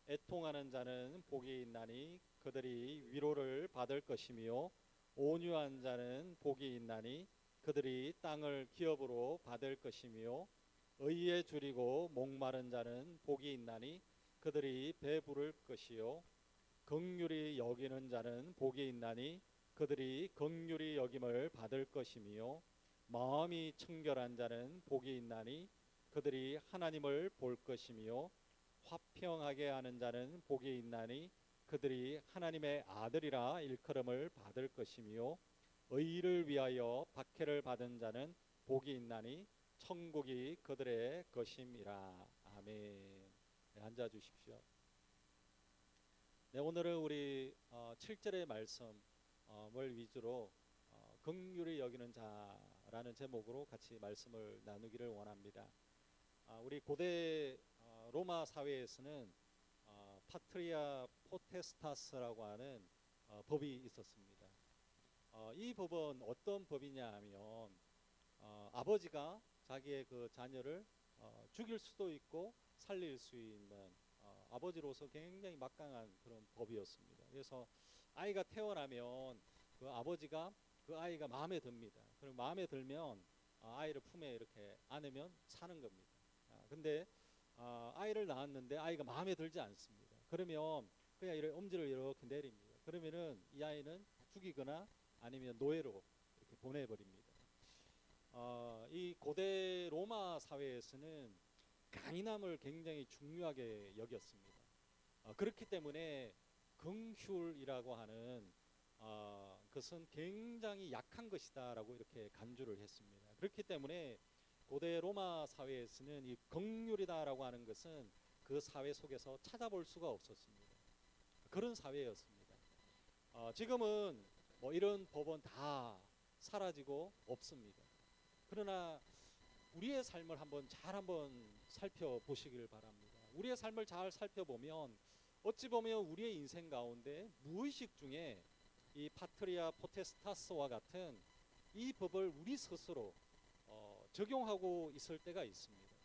애통하는 자는 복이 있나니 그들이 위로를 받을 것이며 온유한 자는 복이 있나니 그들이 땅을 기업으로 받을 것이며 의에 줄이고 목마른 자는 복이 있나니 그들이 배부를 것이요 긍휼히 여기는 자는 복이 있나니 그들이 긍휼히 여김을 받을 것이며 마음이 청결한 자는 복이 있나니 그들이 하나님을 볼 것이며 화평하게 하는 자는 복이 있나니 그들이 하나님의 아들이라 일컬음을 받을 것이며 의를 위하여 박해를 받은 자는 복이 있나니 천국이 그들의 것임이라. 아멘. 네, 앉아 주십시오. 네, 오늘은 우리 7절의 말씀을 위주로 긍휼히 여기는 자라는 제목으로 같이 말씀을 나누기를 원합니다. 우리 고대 로마 사회에서는 파트리아 포테스타스라고 하는 법이 있었습니다. 이 법은 어떤 법이냐 하면 아버지가 자기의 그 자녀를 죽일 수도 있고 살릴 수 있는 아버지로서 굉장히 막강한 그런 법이었습니다. 그래서 아이가 태어나면 그 아버지가 그 아이가 마음에 듭니다. 그리고 마음에 들면 아이를 품에 이렇게 안으면 사는 겁니다. 근데 아이를 낳았는데 아이가 마음에 들지 않습니다. 그러면 그냥 이렇게 엄지를 이렇게 내립니다. 그러면은 이 아이는 죽이거나 아니면 노예로 이렇게 보내버립니다. 이 고대 로마 사회에서는 강인함을 굉장히 중요하게 여겼습니다. 그렇기 때문에 긍휼이라고 하는 것은 굉장히 약한 것이다라고 이렇게 간주를 했습니다. 그렇기 때문에 고대 로마 사회에서는 이 긍휼이다라고 하는 것은 그 사회 속에서 찾아볼 수가 없었습니다. 그런 사회였습니다. 지금은 뭐 이런 법은 다 사라지고 없습니다. 그러나 우리의 삶을 한번 살펴보시길 바랍니다. 우리의 삶을 잘 살펴보면 어찌 보면 우리의 인생 가운데 무의식 중에 이 파트리아 포테스타스와 같은 이 법을 우리 스스로 적용하고 있을 때가 있습니다.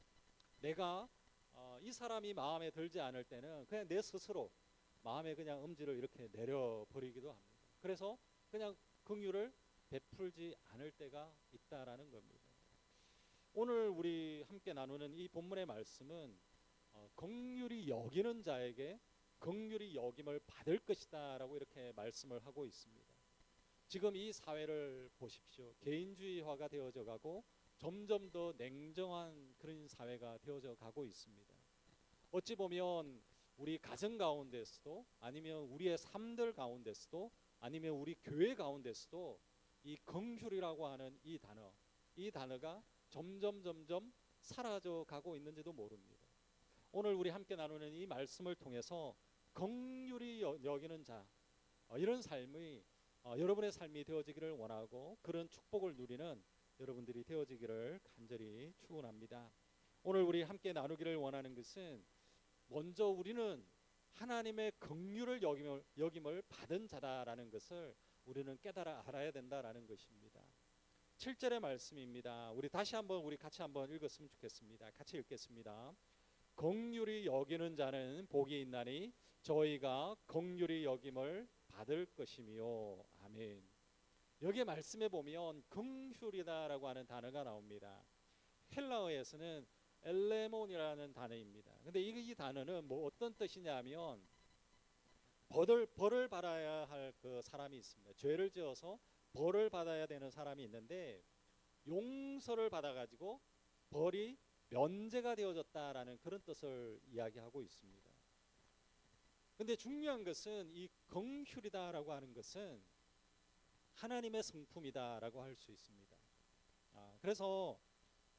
내가 이 사람이 마음에 들지 않을 때는 그냥 내 스스로 마음에 그냥 엄지를 이렇게 내려버리기도 합니다. 그래서 그냥 긍휼을 베풀지 않을 때가 있다라는 겁니다. 오늘 우리 함께 나누는 이 본문의 말씀은 긍휼히 여기는 자에게 긍휼히 여김을 받을 것이다 라고 이렇게 말씀을 하고 있습니다. 지금 이 사회를 보십시오. 개인주의화가 되어져 가고 점점 더 냉정한 그런 사회가 되어져 가고 있습니다. 어찌 보면 우리 가정 가운데서도 아니면 우리의 삶들 가운데서도 아니면 우리 교회 가운데서도 이 긍휼이라고 하는 이 단어가 점점 사라져 가고 있는지도 모릅니다. 오늘 우리 함께 나누는 이 말씀을 통해서 긍휼히 여기는 자 이런 삶이 여러분의 삶이 되어지기를 원하고 그런 축복을 누리는 여러분들이 되어지기를 간절히 축원합니다. 오늘 우리 함께 나누기를 원하는 것은 먼저 우리는 하나님의 긍휼을 여김을 받은 자다라는 것을 우리는 깨달아 알아야 된다라는 것입니다. 7절의 말씀입니다. 우리 같이 한번 읽었으면 좋겠습니다. 같이 읽겠습니다. 긍휼히 여기는 자는 복이 있나니 저희가 긍휼히 여김을 받을 것이며. 아멘. 여기 말씀에 보면 긍휼이다라고 하는 단어가 나옵니다. 헬라어에서는 엘레몬이라는 단어입니다. 근데 이 단어는 뭐 어떤 뜻이냐면 벌을 받아야 할 그 사람이 있습니다. 죄를 지어서 벌을 받아야 되는 사람이 있는데 용서를 받아가지고 벌이 면제가 되어졌다라는 그런 뜻을 이야기하고 있습니다. 근데 중요한 것은 이 긍휼이다라고 하는 것은 하나님의 성품이다라고 할 수 있습니다. 그래서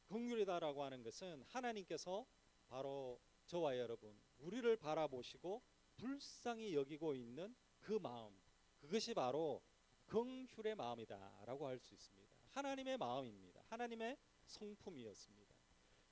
긍휼이다라고 하는 것은 하나님께서 바로 저와 여러분 우리를 바라보시고 불쌍히 여기고 있는 그 마음, 그것이 바로 긍휼의 마음이다라고 할 수 있습니다. 하나님의 마음입니다. 하나님의 성품이었습니다.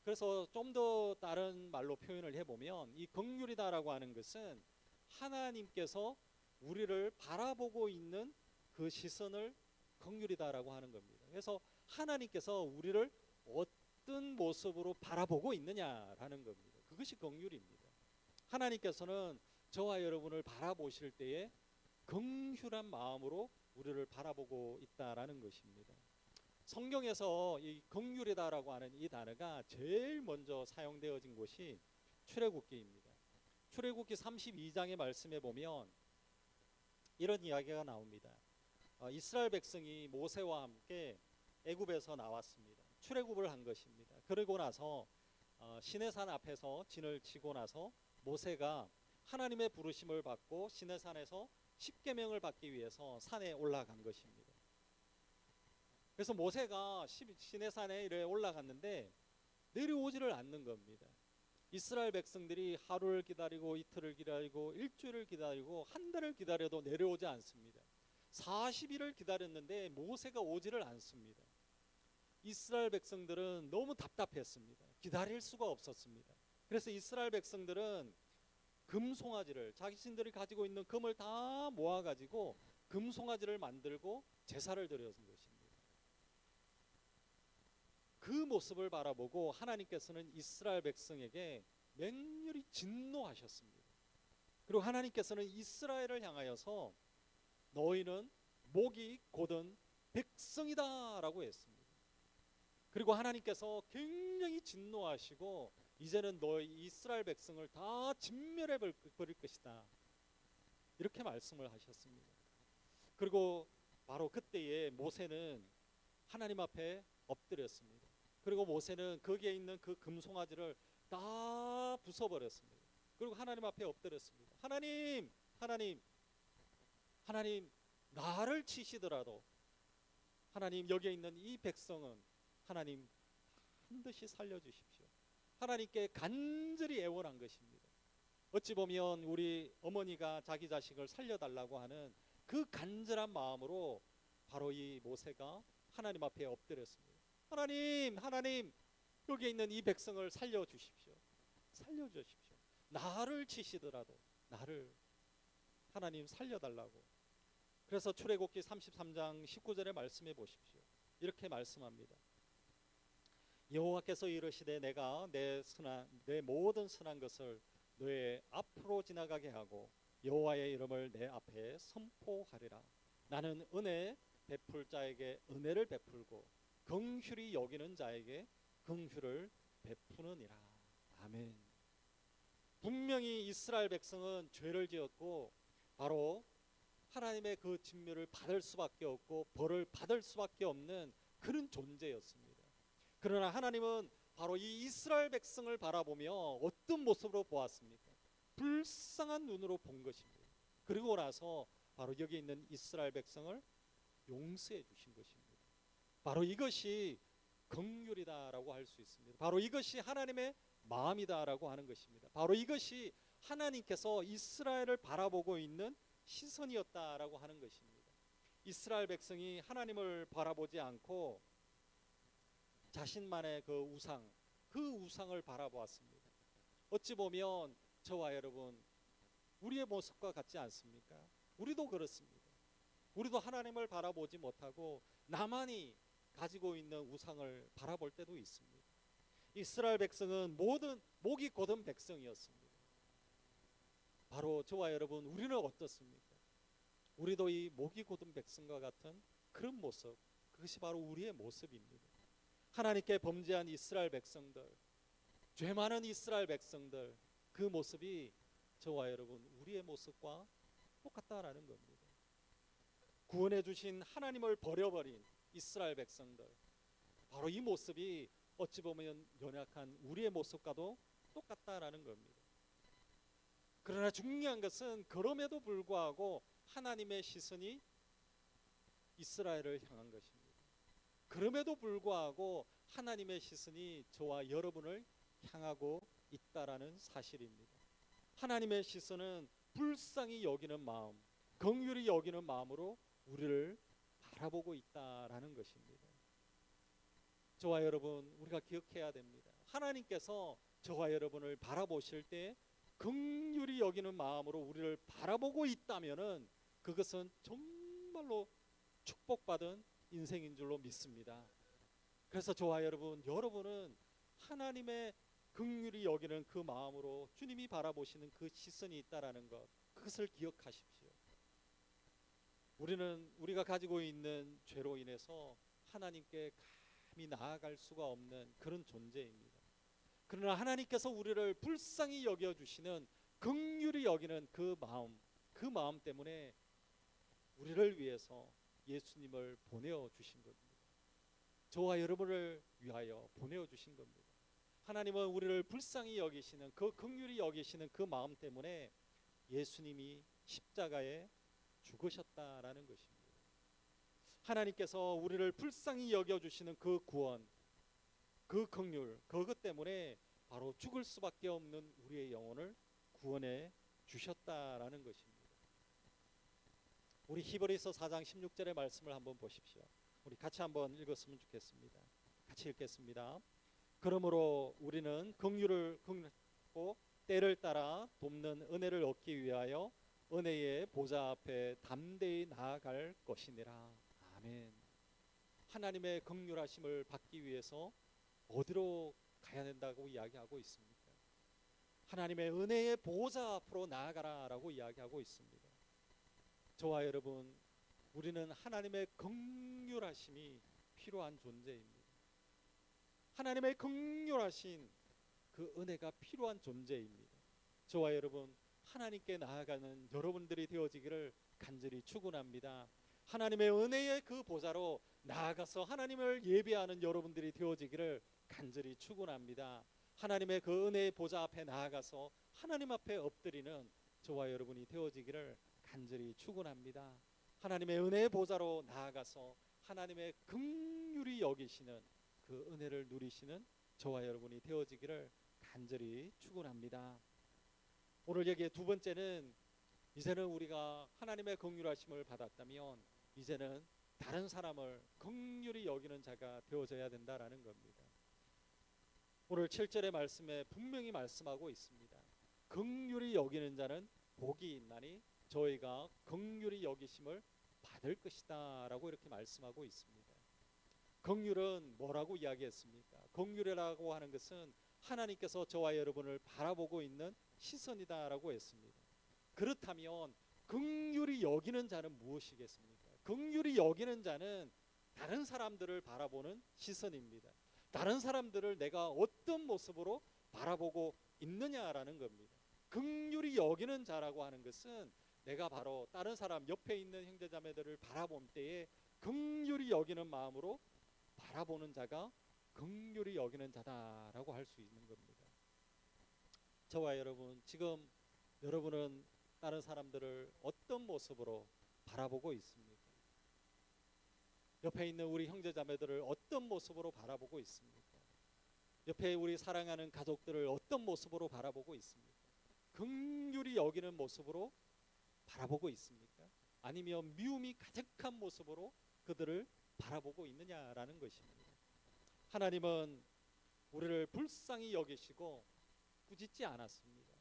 그래서 좀 더 다른 말로 표현을 해보면 이 긍휼이다라고 하는 것은 하나님께서 우리를 바라보고 있는 그 시선을 긍휼이다라고 하는 겁니다. 그래서 하나님께서 우리를 어떤 모습으로 바라보고 있느냐라는 겁니다. 그것이 긍휼입니다. 하나님께서는 저와 여러분을 바라보실 때에 긍휼한 마음으로 우리를 바라보고 있다라는 것입니다. 성경에서 이 긍휼이다라고 하는 이 단어가 제일 먼저 사용되어진 곳이 출애굽기입니다. 출애굽기 32장의 말씀에 보면 이런 이야기가 나옵니다. 이스라엘 백성이 모세와 함께 애굽에서 나왔습니다. 출애굽을 한 것입니다. 그러고 나서 시내산 앞에서 진을 치고 나서 모세가 하나님의 부르심을 받고 시내산에서 십계명을 받기 위해서 산에 올라간 것입니다. 그래서 모세가 시내산에 이래 올라갔는데 내려오지를 않는 겁니다. 이스라엘 백성들이 하루를 기다리고 이틀을 기다리고 일주일을 기다리고 한 달을 기다려도 내려오지 않습니다. 40일을 기다렸는데 모세가 오지를 않습니다. 이스라엘 백성들은 너무 답답했습니다. 기다릴 수가 없었습니다. 그래서 이스라엘 백성들은 금송아지를, 자신들이 가지고 있는 금을 다 모아가지고 금송아지를 만들고 제사를 드렸는 것입니다. 그 모습을 바라보고 하나님께서는 이스라엘 백성에게 맹렬히 진노하셨습니다. 그리고 하나님께서는 이스라엘을 향하여서 너희는 목이 곧은 백성이다 라고 했습니다. 그리고 하나님께서 굉장히 진노하시고 이제는 너희 이스라엘 백성을 다 진멸해 버릴 것이다 이렇게 말씀을 하셨습니다. 그리고 바로 그때에 모세는 하나님 앞에 엎드렸습니다. 그리고 모세는 거기에 있는 그 금송아지를 다 부숴버렸습니다. 그리고 하나님 앞에 엎드렸습니다. 하나님, 하나님, 하나님, 나를 치시더라도 하나님, 여기에 있는 이 백성은 하나님 반드시 살려주십시오. 하나님께 간절히 애원한 것입니다. 어찌 보면 우리 어머니가 자기 자식을 살려달라고 하는 그 간절한 마음으로 바로 이 모세가 하나님 앞에 엎드렸습니다. 하나님, 하나님, 여기에 있는 이 백성을 살려주십시오. 살려주십시오. 나를 치시더라도 나를 하나님 살려달라고. 그래서 출애굽기 33장 19절에 말씀해 보십시오. 이렇게 말씀합니다. 여호와께서 이르시되 내가 내 모든 선한 것을 너의 앞으로 지나가게 하고 여호와의 이름을 내 앞에 선포하리라. 나는 은혜 베풀 자에게 은혜를 베풀고 긍휼히 여기는 자에게 긍휼을 베푸느니라. 아멘. 분명히 이스라엘 백성은 죄를 지었고 바로 하나님의 그 진멸을 받을 수밖에 없고 벌을 받을 수밖에 없는 그런 존재였습니다. 그러나 하나님은 바로 이 이스라엘 백성을 바라보며 어떤 모습으로 보았습니까? 불쌍한 눈으로 본 것입니다. 그리고 나서 바로 여기 있는 이스라엘 백성을 용서해 주신 것입니다. 바로 이것이 긍휼이다라고 할 수 있습니다. 바로 이것이 하나님의 마음이다라고 하는 것입니다. 바로 이것이 하나님께서 이스라엘을 바라보고 있는 시선이었다라고 하는 것입니다. 이스라엘 백성이 하나님을 바라보지 않고 자신만의 그 우상을 바라보았습니다. 어찌 보면 저와 여러분 우리의 모습과 같지 않습니까? 우리도 그렇습니다. 우리도 하나님을 바라보지 못하고 나만이 가지고 있는 우상을 바라볼 때도 있습니다. 이스라엘 백성은 모든 목이 곧은 백성이었습니다. 바로 저와 여러분 우리는 어떻습니까? 우리도 이 목이 곧은 백성과 같은 그런 모습, 그것이 바로 우리의 모습입니다. 하나님께 범죄한 이스라엘 백성들, 죄 많은 이스라엘 백성들, 그 모습이 저와 여러분 우리의 모습과 똑같다라는 겁니다. 구원해 주신 하나님을 버려버린 이스라엘 백성들, 바로 이 모습이 어찌 보면 연약한 우리의 모습과도 똑같다라는 겁니다. 그러나 중요한 것은 그럼에도 불구하고 하나님의 시선이 이스라엘을 향한 것입니다. 그럼에도 불구하고 하나님의 시선이 저와 여러분을 향하고 있다라는 사실입니다. 하나님의 시선은 불쌍히 여기는 마음, 긍휼히 여기는 마음으로 우리를 바라보고 있다라는 것입니다. 저와 여러분 우리가 기억해야 됩니다. 하나님께서 저와 여러분을 바라보실 때 긍휼히 여기는 마음으로 우리를 바라보고 있다면은 그것은 정말로 축복받은 인생인 줄로 믿습니다. 그래서 저와 여러분은 하나님의 긍휼히 여기는 그 마음으로 주님이 바라보시는 그 시선이 있다라는 것, 그것을 기억하십시오. 우리가 가지고 있는 죄로 인해서 하나님께 감히 나아갈 수가 없는 그런 존재입니다. 그러나 하나님께서 우리를 불쌍히 여겨주시는, 긍휼히 여기는 그 마음 때문에 우리를 위해서 예수님을 보내어 주신 겁니다. 저와 여러분을 위하여 보내어 주신 겁니다. 하나님은 우리를 불쌍히 여기시는, 그 긍휼히 여기시는 그 마음 때문에 예수님이 십자가에 죽으셨다라는 것입니다. 하나님께서 우리를 불쌍히 여겨주시는 그 구원, 그 긍휼, 그것 때문에 바로 죽을 수밖에 없는 우리의 영혼을 구원해 주셨다라는 것입니다. 우리 히브리서 4장 16절의 말씀을 한번 보십시오. 우리 같이 한번 읽었으면 좋겠습니다. 같이 읽겠습니다. 그러므로 우리는 긍휼을 긍휼하고 때를 따라 돕는 은혜를 얻기 위하여 은혜의 보좌 앞에 담대히 나아갈 것이니라. 아멘. 하나님의 긍휼하심을 받기 위해서 어디로 가야 된다고 이야기하고 있습니까? 하나님의 은혜의 보좌 앞으로 나아가라라고 이야기하고 있습니다. 저와 여러분, 우리는 하나님의 긍휼하심이 필요한 존재입니다. 하나님의 긍휼하신 그 은혜가 필요한 존재입니다. 저와 여러분, 하나님께 나아가는 여러분들이 되어지기를 간절히 축원합니다. 하나님의 은혜의 그 보좌로 나아가서 하나님을 예배하는 여러분들이 되어지기를 간절히 축원합니다. 하나님의 그 은혜의 보좌 앞에 나아가서 하나님 앞에 엎드리는 저와 여러분이 되어지기를 간절히 축원합니다. 하나님의 은혜의 보좌로 나아가서 하나님의 긍휼히 여기시는 그 은혜를 누리시는 저와 여러분이 되어지기를 간절히 축원합니다. 오늘 여기에 두 번째는, 이제는 우리가 하나님의 긍휼하심을 받았다면 이제는 다른 사람을 긍휼히 여기는 자가 되어져야 된다라는 겁니다. 오늘 7절의 말씀에 분명히 말씀하고 있습니다. 긍휼히 여기는 자는 복이 있나니 저희가 긍휼히 여기심을 받을 것이다 라고 이렇게 말씀하고 있습니다. 긍휼은 뭐라고 이야기했습니까? 긍휼이라고 하는 것은 하나님께서 저와 여러분을 바라보고 있는 시선이다 라고 했습니다. 그렇다면 긍휼히 여기는 자는 무엇이겠습니까? 긍휼히 여기는 자는 다른 사람들을 바라보는 시선입니다. 다른 사람들을 내가 어떤 모습으로 바라보고 있느냐라는 겁니다. 긍휼히 여기는 자라고 하는 것은 내가 바로 다른 사람, 옆에 있는 형제자매들을 바라볼 때에 긍휼히 여기는 마음으로 바라보는 자가 긍휼히 여기는 자다라고 할 수 있는 겁니다. 저와 여러분, 지금 여러분은 다른 사람들을 어떤 모습으로 바라보고 있습니까? 옆에 있는 우리 형제자매들을 어떤 모습으로 바라보고 있습니까? 옆에 우리 사랑하는 가족들을 어떤 모습으로 바라보고 있습니까? 긍휼히 여기는 모습으로 바라보고 있습니까? 아니면 미움이 가득한 모습으로 그들을 바라보고 있느냐라는 것입니다. 하나님은 우리를 불쌍히 여기시고 꾸짖지 않았습니다.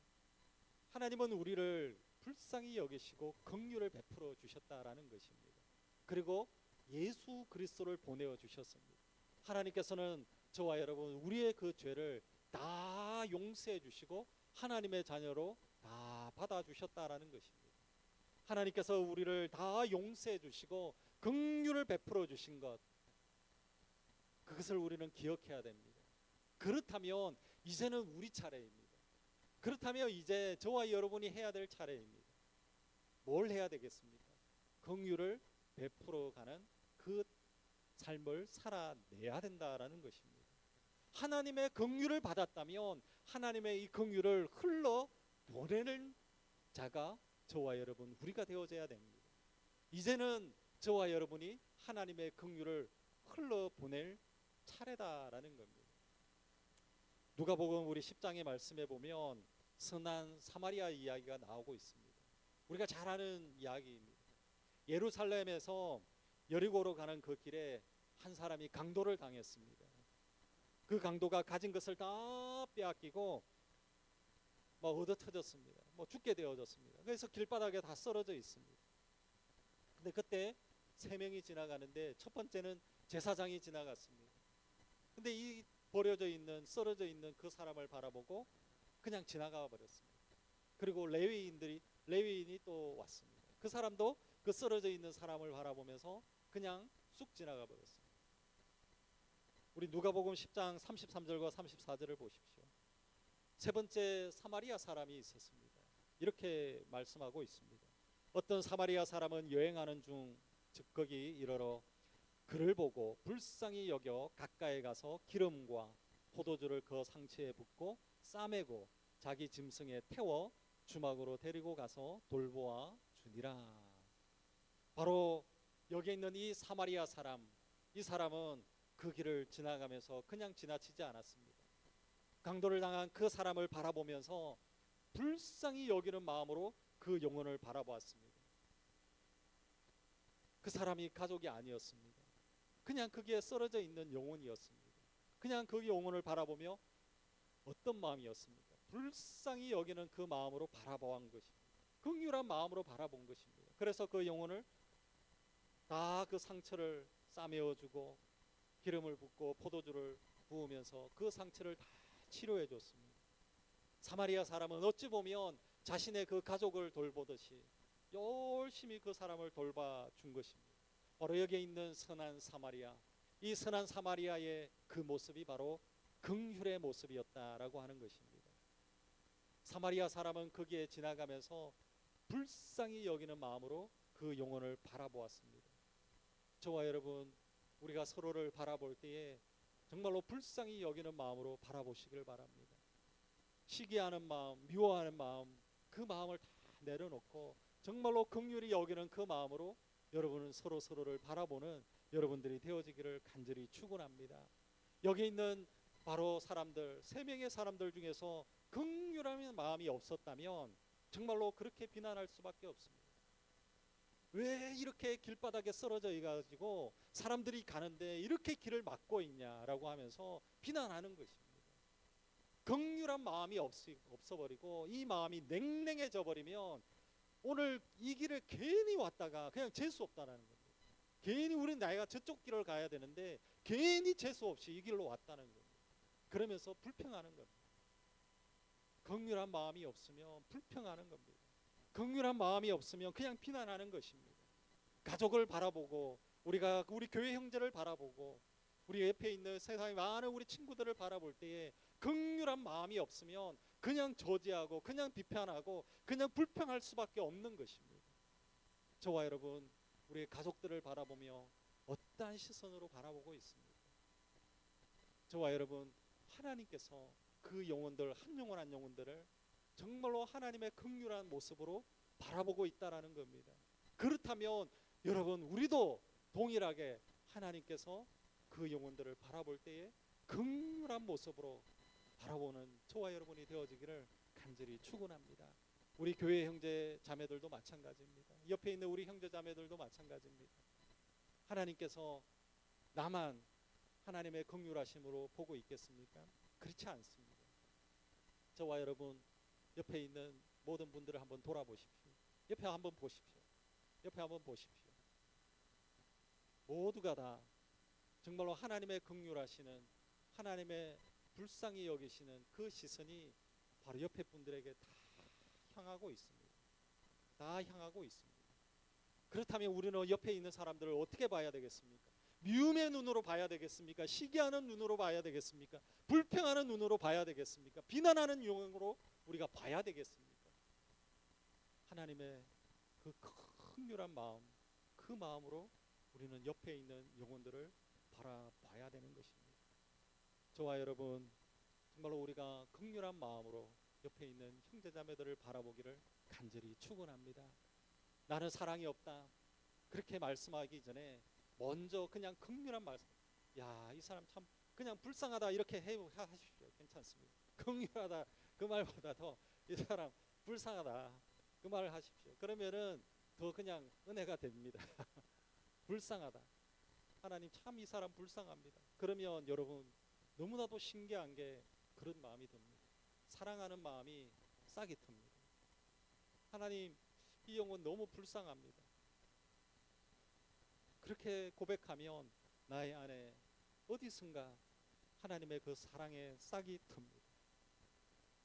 하나님은 우리를 불쌍히 여기시고 긍휼을 베풀어 주셨다라는 것입니다. 그리고 예수 그리스도를 보내어 주셨습니다. 하나님께서는 저와 여러분, 우리의 그 죄를 다 용서해 주시고 하나님의 자녀로 다 받아 주셨다라는 것입니다. 하나님께서 우리를 다 용서해 주시고 긍휼을 베풀어 주신 것, 그것을 우리는 기억해야 됩니다. 그렇다면 이제는 우리 차례입니다. 그렇다면 이제 저와 여러분이 해야 될 차례입니다. 뭘 해야 되겠습니까? 긍휼을 베풀어가는 그 삶을 살아내야 된다라는 것입니다. 하나님의 긍휼을 받았다면 하나님의 이 긍휼을 흘러 보내는 자가 저와 여러분, 우리가 되어져야 됩니다. 이제는 저와 여러분이 하나님의 긍휼을 흘러 보낼 차례다라는 겁니다. 누가복음 우리 10장의 말씀에 보면 선한 사마리아 이야기가 나오고 있습니다. 우리가 잘 아는 이야기입니다. 예루살렘에서 여리고로 가는 그 길에 한 사람이 강도를 당했습니다. 그 강도가 가진 것을 다 빼앗기고 얻어 터졌습니다. 죽게 되어졌습니다. 그래서 길바닥에 다 쓰러져 있습니다. 근데 그때 세 명이 지나가는데 첫 번째는 제사장이 지나갔습니다. 근데 이 버려져 있는 쓰러져 있는 그 사람을 바라보고 그냥 지나가 버렸습니다. 그리고 레위인이 또 왔습니다. 그 사람도 그 쓰러져 있는 사람을 바라보면서 그냥 쑥 지나가 버렸습니다. 우리 누가복음 10장 33절과 34절을 보십시오. 세 번째 사마리아 사람이 있었습니다. 이렇게 말씀하고 있습니다. 어떤 사마리아 사람은 여행하는 중 즉 거기 이르러 그를 보고 불쌍히 여겨 가까이 가서 기름과 포도주를 그 상처에 붓고 싸매고 자기 짐승에 태워 주막으로 데리고 가서 돌보아 주니라. 바로 여기 있는 이 사마리아 사람, 이 사람은 그 길을 지나가면서 그냥 지나치지 않았습니다. 강도를 당한 그 사람을 바라보면서 불쌍히 여기는 마음으로 그 영혼을 바라보았습니다. 그 사람이 가족이 아니었습니다. 그냥 거기에 쓰러져 있는 영혼이었습니다. 그냥 그 영혼을 바라보며 어떤 마음이었습니까? 불쌍히 여기는 그 마음으로 바라본 것입니다. 긍휼한 마음으로 바라본 것입니다. 그래서 그 영혼을 다 그 상처를 싸매어주고 기름을 붓고 포도주를 부으면서 그 상처를 다 치료해 줬습니다. 사마리아 사람은 어찌 보면 자신의 그 가족을 돌보듯이 열심히 그 사람을 돌봐준 것입니다. 바로 여기에 있는 선한 사마리아, 이 선한 사마리아의 그 모습이 바로 긍휼의 모습이었다라고 하는 것입니다. 사마리아 사람은 거기에 지나가면서 불쌍히 여기는 마음으로 그 영혼을 바라보았습니다. 저와 여러분, 우리가 서로를 바라볼 때에 정말로 불쌍히 여기는 마음으로 바라보시길 바랍니다. 시기하는 마음, 미워하는 마음, 그 마음을 다 내려놓고 정말로 긍휼히 여기는 그 마음으로 여러분은 서로를 바라보는 여러분들이 되어지기를 간절히 축원합니다. 여기 있는 바로 사람들, 세 명의 사람들 중에서 긍휼한 마음이 없었다면 정말로 그렇게 비난할 수밖에 없습니다. 왜 이렇게 길바닥에 쓰러져 가지고 사람들이 가는데 이렇게 길을 막고 있냐라고 하면서 비난하는 것입니다. 긍휼한 마음이 없어버리고 이 마음이 냉랭해져 버리면 오늘 이 길을 괜히 왔다가 그냥 재수 없다는 겁니다. 괜히 우리 나이가 저쪽 길을 가야 되는데 괜히 재수 없이 이 길로 왔다는 겁니다. 그러면서 불평하는 겁니다. 긍휼한 마음이 없으면 불평하는 겁니다. 긍휼한 마음이 없으면 그냥 비난하는 것입니다. 가족을 바라보고 우리가 우리 교회 형제를 바라보고 우리 옆에 있는 세상의 많은 우리 친구들을 바라볼 때에 긍휼한 마음이 없으면 그냥 저지하고 그냥 비판하고 그냥 불평할 수밖에 없는 것입니다. 저와 여러분, 우리 가족들을 바라보며 어떠한 시선으로 바라보고 있습니까? 저와 여러분, 하나님께서 그 영혼들, 한 영혼 한 영혼들을 정말로 하나님의 긍휼한 모습으로 바라보고 있다라는 겁니다. 그렇다면 여러분, 우리도 동일하게 하나님께서 그 영혼들을 바라볼 때에 긍휼한 모습으로 바라보는 저와 여러분이 되어지기를 간절히 축원합니다. 우리 교회 형제 자매들도 마찬가지입니다. 옆에 있는 우리 형제 자매들도 마찬가지입니다. 하나님께서 나만 하나님의 긍휼하심으로 보고 있겠습니까? 그렇지 않습니다. 저와 여러분, 옆에 있는 모든 분들을 한번 돌아보십시오. 옆에 한번 보십시오. 옆에 한번 보십시오. 모두가 다 정말로 하나님의 긍휼하시는, 하나님의 불쌍히 여기시는 그 시선이 바로 옆에 분들에게 다 향하고 있습니다. 다 향하고 있습니다. 그렇다면 우리는 옆에 있는 사람들을 어떻게 봐야 되겠습니까? 미움의 눈으로 봐야 되겠습니까? 시기하는 눈으로 봐야 되겠습니까? 불평하는 눈으로 봐야 되겠습니까? 비난하는 용으로 우리가 봐야 되겠습니까? 하나님의 그 긍휼한 마음, 그 마음으로 우리는 옆에 있는 영혼들을 바라봐야 되는 것입니다. 저와 여러분, 정말로 우리가 긍휼한 마음으로 옆에 있는 형제자매들을 바라보기를 간절히 축원합니다. 나는 사랑이 없다, 그렇게 말씀하기 전에 먼저 그냥 긍휼한 말씀, 야, 이 사람 참 그냥 불쌍하다 이렇게 하십시오. 괜찮습니다. 긍휼하다 그 말보다도 이 사람 불쌍하다 그 말을 하십시오. 그러면은 더 그냥 은혜가 됩니다. 불쌍하다, 하나님 참 이 사람 불쌍합니다. 그러면 여러분, 너무나도 신기한 게 그런 마음이 듭니다. 사랑하는 마음이 싹이 틉니다. 하나님, 이 영혼 너무 불쌍합니다. 그렇게 고백하면 나의 안에 어디선가 하나님의 그 사랑의 싹이 틉니다.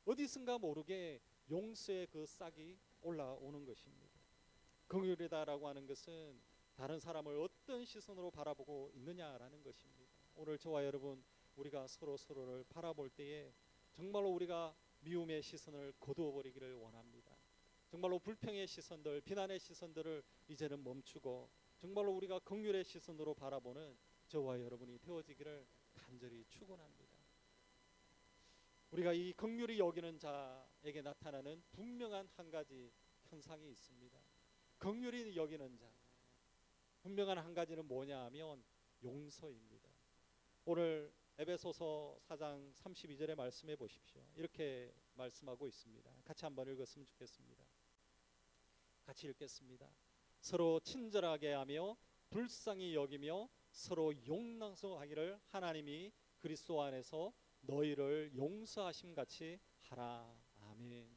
어디선가 모르게 용서의 그 싹이 올라오는 것입니다. 긍휼이다라고 하는 것은 다른 사람을 어떤 시선으로 바라보고 있느냐라는 것입니다. 오늘 저와 여러분 우리가 서로를 바라볼 때에 정말로 우리가 미움의 시선을 거두어 버리기를 원합니다. 정말로 불평의 시선들, 비난의 시선들을 이제는 멈추고 정말로 우리가 긍휼의 시선으로 바라보는 저와 여러분이 되어지기를 간절히 축원합니다. 우리가 이 긍휼히 여기는 자에게 나타나는 분명한 한 가지 현상이 있습니다. 긍휼히 여기는 자, 분명한 한 가지는 뭐냐 하면 용서입니다. 오늘 에베소서 4장 32절의 말씀해 보십시오. 이렇게 말씀하고 있습니다. 같이 한번 읽었으면 좋겠습니다. 같이 읽겠습니다. 서로 친절하게 하며 불쌍히 여기며 서로 용납하기를 하나님이 그리스도 안에서 너희를 용서하심 같이 하라. 아멘.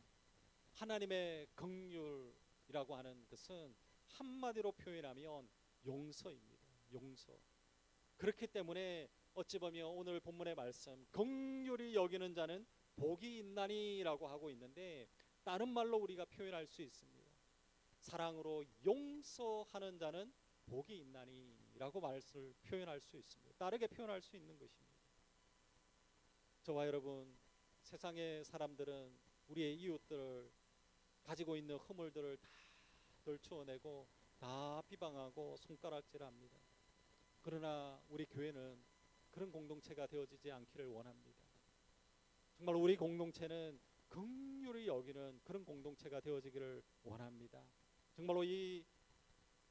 하나님의 긍휼이라고 하는 것은 한마디로 표현하면 용서입니다. 용서. 그렇기 때문에 어찌 보면 오늘 본문의 말씀 긍휼히 여기는 자는 복이 있나니라고 하고 있는데 다른 말로 우리가 표현할 수 있습니다. 사랑으로 용서하는 자는 복이 있나니라고 말을 표현할 수 있습니다. 다르게 표현할 수 있는 것입니다. 저와 여러분, 세상의 사람들은 우리의 이웃들을 가지고 있는 허물들을 다 들추어내고 다 비방하고 손가락질합니다. 그러나 우리 교회는 그런 공동체가 되어지지 않기를 원합니다. 정말 우리 공동체는 긍휼히 여기는 그런 공동체가 되어지기를 원합니다. 정말로 이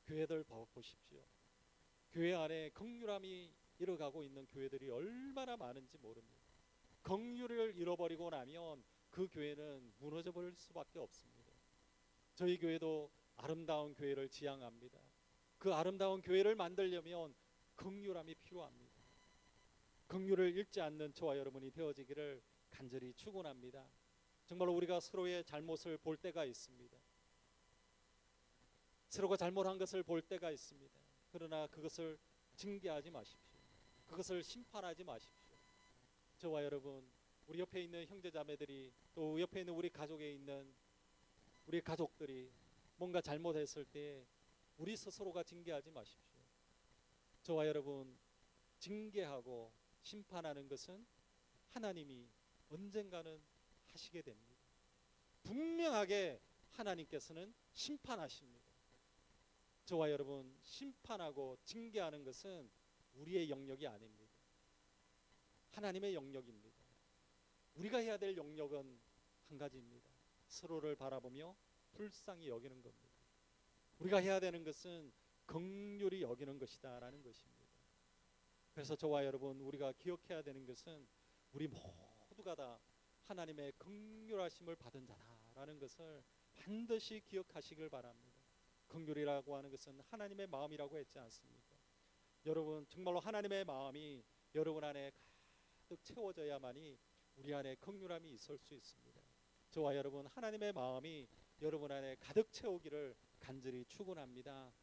교회들 보십시오. 교회 안에 긍휼함이 일어가고 있는 교회들이 얼마나 많은지 모릅니다. 긍휼을 잃어버리고 나면 그 교회는 무너져 버릴 수밖에 없습니다. 저희 교회도 아름다운 교회를 지향합니다. 그 아름다운 교회를 만들려면 긍휼함이 필요합니다. 긍휼을 잃지 않는 저와 여러분이 되어지기를 간절히 축원합니다. 정말로 우리가 서로의 잘못을 볼 때가 있습니다. 서로가 잘못한 것을 볼 때가 있습니다. 그러나 그것을 징계하지 마십시오. 그것을 심판하지 마십시오. 저와 여러분, 우리 옆에 있는 형제자매들이 또 옆에 있는 우리 가족에 있는 우리 가족들이 뭔가 잘못했을 때 우리 스스로가 징계하지 마십시오. 저와 여러분, 징계하고 심판하는 것은 하나님이 언젠가는 하시게 됩니다. 분명하게 하나님께서는 심판하십니다. 저와 여러분, 심판하고 징계하는 것은 우리의 영역이 아닙니다. 하나님의 영역입니다. 우리가 해야 될 영역은 한 가지입니다. 서로를 바라보며 불쌍히 여기는 겁니다. 우리가 해야 되는 것은 긍휼히 여기는 것이다라는 것입니다. 그래서 저와 여러분, 우리가 기억해야 되는 것은 우리 모두가 다 하나님의 긍휼하심을 받은 자다라는 것을 반드시 기억하시길 바랍니다. 긍휼이라고 하는 것은 하나님의 마음이라고 했지 않습니까? 여러분, 정말로 하나님의 마음이 여러분 안에 가득 채워져야만이 우리 안에 긍휼함이 있을 수 있습니다. 저와 여러분, 하나님의 마음이 여러분 안에 가득 채우기를 간절히 축원합니다.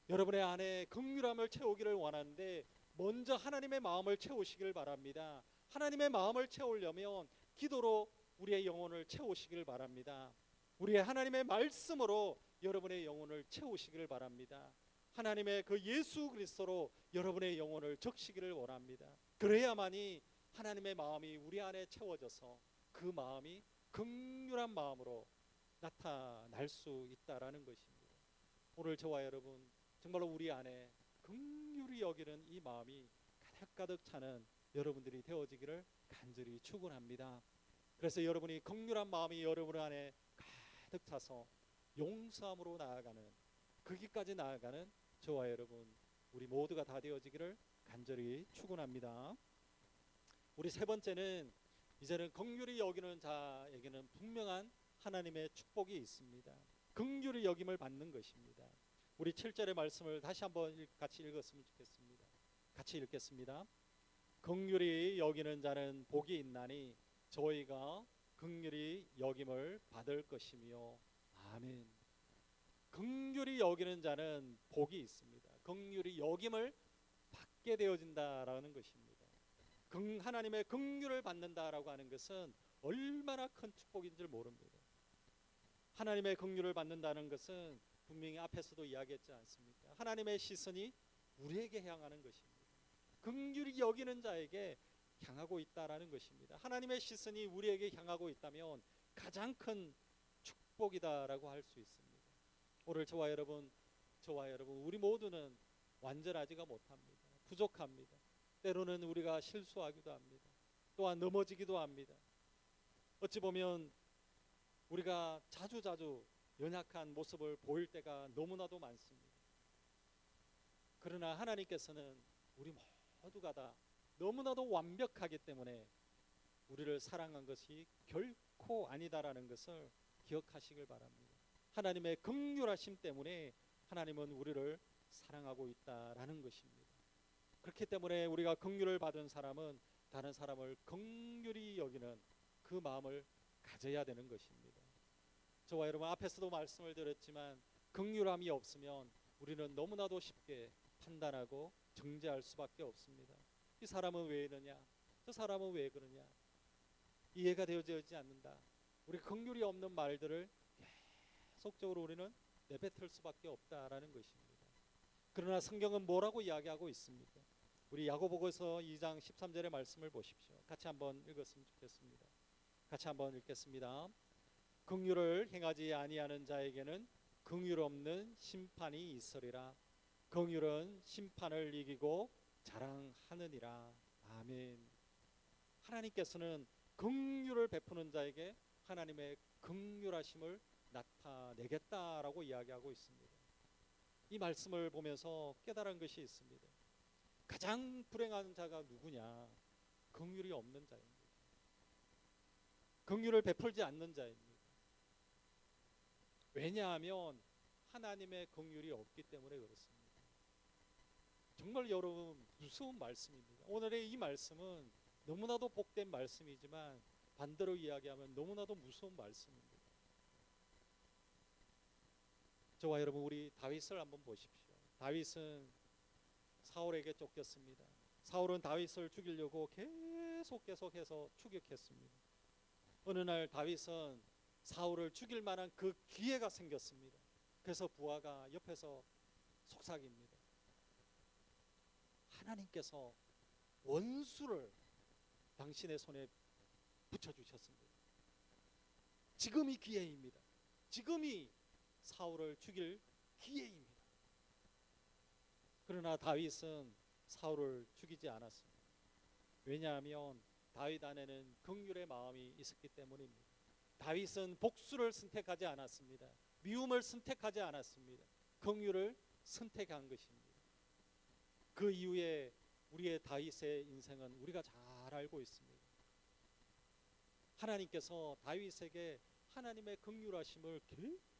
여러분의 안에 긍휼함을 채우기를 원하는데 먼저 하나님의 마음을 채우시길 바랍니다. 하나님의 마음을 채우려면 기도로 우리의 영혼을 채우시길 바랍니다. 우리의 하나님의 말씀으로 여러분의 영혼을 채우시기를 바랍니다. 하나님의 그 예수 그리스도로 여러분의 영혼을 적시기를 원합니다. 그래야만이 하나님의 마음이 우리 안에 채워져서 그 마음이 긍휼한 마음으로 나타날 수 있다라는 것입니다. 오늘 저와 여러분, 정말로 우리 안에 긍휼히 여기는 이 마음이 가득가득 차는 여러분들이 되어지기를 간절히 축원합니다. 그래서 여러분이 긍휼한 마음이 여러분 안에 가득 차서 용서함으로 나아가는, 거기까지 나아가는 저와 여러분, 우리 모두가 다 되어지기를 간절히 축원합니다. 우리 세 번째는 이제는 긍휼히 여기는 자에게는 분명한 하나님의 축복이 있습니다. 긍휼히 여김을 받는 것입니다. 우리 7절의 말씀을 다시 한번 같이 읽었으면 좋겠습니다. 같이 읽겠습니다. 긍휼히 여기는 자는 복이 있나니 저희가 긍휼히 여김을 받을 것이며. 아멘. 긍휼히 여기는 자는 복이 있습니다. 긍휼히 여김을 받게 되어진다라는 것입니다. 하나님의 긍휼을 받는다라고 하는 것은 얼마나 큰 축복인 줄 모릅니다. 하나님의 긍휼을 받는다는 것은 분명히 앞에서도 이야기했지 않습니까? 하나님의 시선이 우리에게 향하는 것입니다. 긍휼히 여기는 자에게 향하고 있다라는 것입니다. 하나님의 시선이 우리에게 향하고 있다면 가장 큰 축복이다라고 할 수 있습니다. 오늘 저와 여러분 우리 모두는 완전하지가 못합니다. 부족합니다. 때로는 우리가 실수하기도 합니다. 또한 넘어지기도 합니다. 어찌 보면 우리가 자주자주 연약한 모습을 보일 때가 너무나도 많습니다. 그러나 하나님께서는 우리 모두가 다 너무나도 완벽하기 때문에 우리를 사랑한 것이 결코 아니다라는 것을 기억하시길 바랍니다. 하나님의 긍휼하심 때문에 하나님은 우리를 사랑하고 있다라는 것입니다. 그렇기 때문에 우리가 긍휼을 받은 사람은 다른 사람을 긍휼히 여기는 그 마음을 가져야 되는 것입니다. 저와 여러분 앞에서도 말씀을 드렸지만 긍휼함이 없으면 우리는 너무나도 쉽게 판단하고 정죄할 수밖에 없습니다. 이 사람은 왜 이러냐? 저 사람은 왜 그러냐? 이해가 되어지지 않는다. 우리 긍휼이 없는 말들을 계속적으로 우리는 내뱉을 수밖에 없다라는 것입니다. 그러나 성경은 뭐라고 이야기하고 있습니까? 우리 야고보서 2장 13절의 말씀을 보십시오. 같이 한번 읽었으면 좋겠습니다. 같이 한번 읽겠습니다. 긍휼을 행하지 아니하는 자에게는 긍휼 없는 심판이 있으리라. 긍휼은 심판을 이기고 자랑하느니라. 아멘. 하나님께서는 긍휼을 베푸는 자에게 하나님의 긍휼하심을 나타내겠다라고 이야기하고 있습니다. 이 말씀을 보면서 깨달은 것이 있습니다. 가장 불행한 자가 누구냐? 긍휼이 없는 자입니다. 긍휼을 베풀지 않는 자입니다. 왜냐하면 하나님의 긍휼이 없기 때문에 그렇습니다. 정말 여러분 무서운 말씀입니다. 오늘의 이 말씀은 너무나도 복된 말씀이지만 반대로 이야기하면 너무나도 무서운 말씀입니다. 저와 여러분 우리 다윗을 한번 보십시오. 다윗은 사울에게 쫓겼습니다. 사울은 다윗을 죽이려고 계속해서 추격했습니다. 어느 날 다윗은 사울을 죽일 만한 그 기회가 생겼습니다. 그래서 부하가 옆에서 속삭입니다. 하나님께서 원수를 당신의 손에 붙여주셨습니다. 지금이 기회입니다. 지금이 사울을 죽일 기회입니다. 그러나 다윗은 사울을 죽이지 않았습니다. 왜냐하면 다윗 안에는 긍휼의 마음이 있었기 때문입니다. 다윗은 복수를 선택하지 않았습니다. 미움을 선택하지 않았습니다. 긍휼을 선택한 것입니다. 그 이후에 우리의 다윗의 인생은 우리가 잘 알고 있습니다. 하나님께서 다윗에게 하나님의 긍휼하심을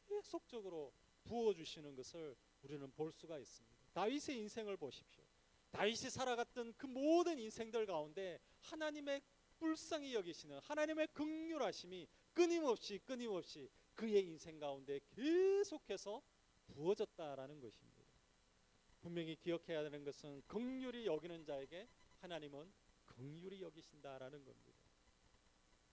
계속적으로 부어주시는 것을 우리는 볼 수가 있습니다. 다윗의 인생을 보십시오. 다윗이 살아갔던 그 모든 인생들 가운데 하나님의 불쌍히 여기시는 하나님의 긍휼하심이 끊임없이 그의 인생 가운데 계속해서 부어졌다라는 것입니다. 분명히 기억해야 되는 것은 긍휼히 여기는 자에게 하나님은 긍휼히 여기신다라는 겁니다.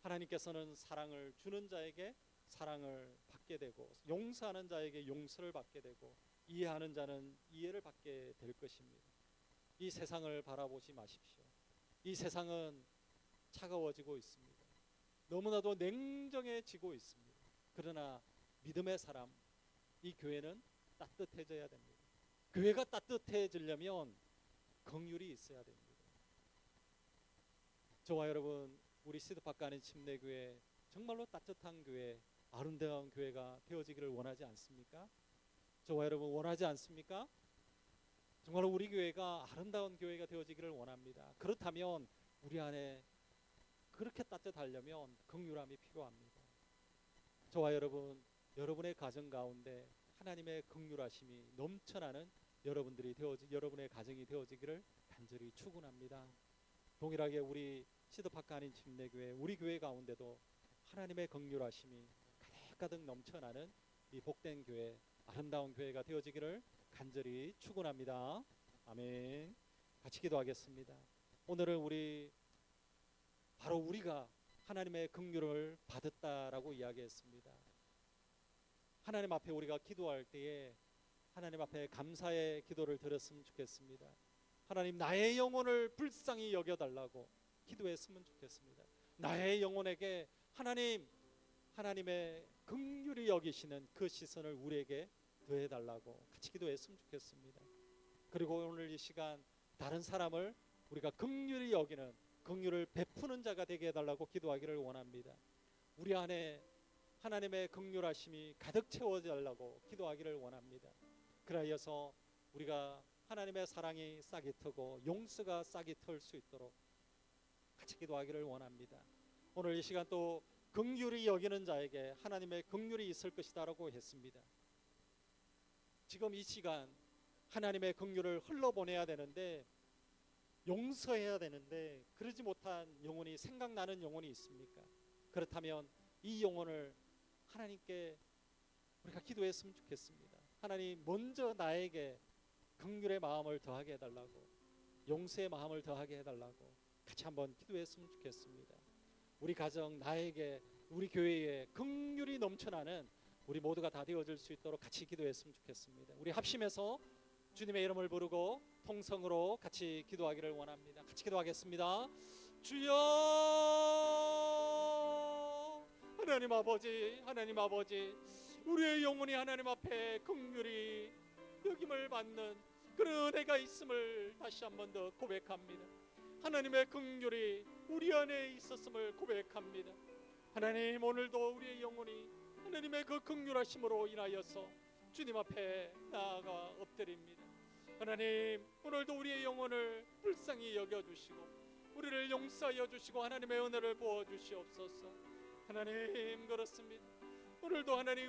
하나님께서는 사랑을 주는 자에게 사랑을 받게 되고 용서하는 자에게 용서를 받게 되고 이해하는 자는 이해를 받게 될 것입니다. 이 세상을 바라보지 마십시오. 이 세상은 차가워지고 있습니다. 너무나도 냉정해지고 있습니다. 그러나 믿음의 사람, 이 교회는 따뜻해져야 됩니다. 교회가 따뜻해지려면 긍휼이 있어야 됩니다. 저와 여러분 우리 시드파크하는 침례교회 정말로 따뜻한 교회, 아름다운 교회가 되어지기를 원하지 않습니까? 저와 여러분 원하지 않습니까? 정말로 우리 교회가 아름다운 교회가 되어지기를 원합니다. 그렇다면 우리 안에 그렇게 따뜻하려면 긍휼함이 필요합니다. 저와 여러분, 여러분의 가정 가운데 하나님의 긍휼하심이 넘쳐나는 여러분의 가정이 되어지기를 간절히 축원합니다. 동일하게 우리 시드파크 한인 침례교회 우리 교회 가운데도 하나님의 긍휼하심이 가득가득 넘쳐나는 이 복된 교회, 아름다운 교회가 되어지기를 간절히 축원합니다. 아멘. 같이 기도하겠습니다. 오늘은 우리 바로 우리가 하나님의 긍휼을 받았다라고 이야기했습니다. 하나님 앞에 우리가 기도할 때에 하나님 앞에 감사의 기도를 드렸으면 좋겠습니다. 하나님, 나의 영혼을 불쌍히 여겨달라고 기도했으면 좋겠습니다. 나의 영혼에게 하나님의 긍휼히 여기시는 그 시선을 우리에게 더해달라고 같이 기도했으면 좋겠습니다. 그리고 오늘 이 시간 다른 사람을 우리가 긍휼히 여기는, 긍휼을 베푸는 자가 되게 해달라고 기도하기를 원합니다. 우리 안에 하나님의 긍휼하심이 가득 채워져 달라고 기도하기를 원합니다. 그러하여서 우리가 하나님의 사랑이 싹이 트고 용서가 싹이 틀 수 있도록 같이 기도하기를 원합니다. 오늘 이 시간 또 긍휼히 여기는 자에게 하나님의 긍휼이 있을 것이다라고 했습니다. 지금 이 시간 하나님의 긍휼을 흘러보내야 되는데, 용서해야 되는데 그러지 못한 영혼이, 생각나는 영혼이 있습니까? 그렇다면 이 영혼을 하나님께 우리가 기도했으면 좋겠습니다. 하나님, 먼저 나에게 긍휼의 마음을 더하게 해달라고, 용서의 마음을 더하게 해달라고 같이 한번 기도했으면 좋겠습니다. 우리 가정, 나에게, 우리 교회에 긍휼이 넘쳐나는 우리 모두가 다 되어질 수 있도록 같이 기도했으면 좋겠습니다. 우리 합심해서 주님의 이름을 부르고 통성으로 같이 기도하기를 원합니다. 같이 기도하겠습니다. 주여, 하나님 아버지, 하나님 아버지, 우리의 영혼이 하나님 앞에 긍휼히 여김을 받는 그런 은혜가 있음을 다시 한 번 더 고백합니다. 하나님의 긍휼이 우리 안에 있었음을 고백합니다. 하나님, 오늘도 우리의 영혼이 하나님의 그 긍휼하심으로 인하여서 주님 앞에 나아가 엎드립니다. 하나님, 오늘도 우리의 영혼을 불쌍히 여겨주시고 우리를 용서하여 주시고 하나님의 은혜를 부어주시옵소서. 하나님, 그렇습니다. 오늘도 하나님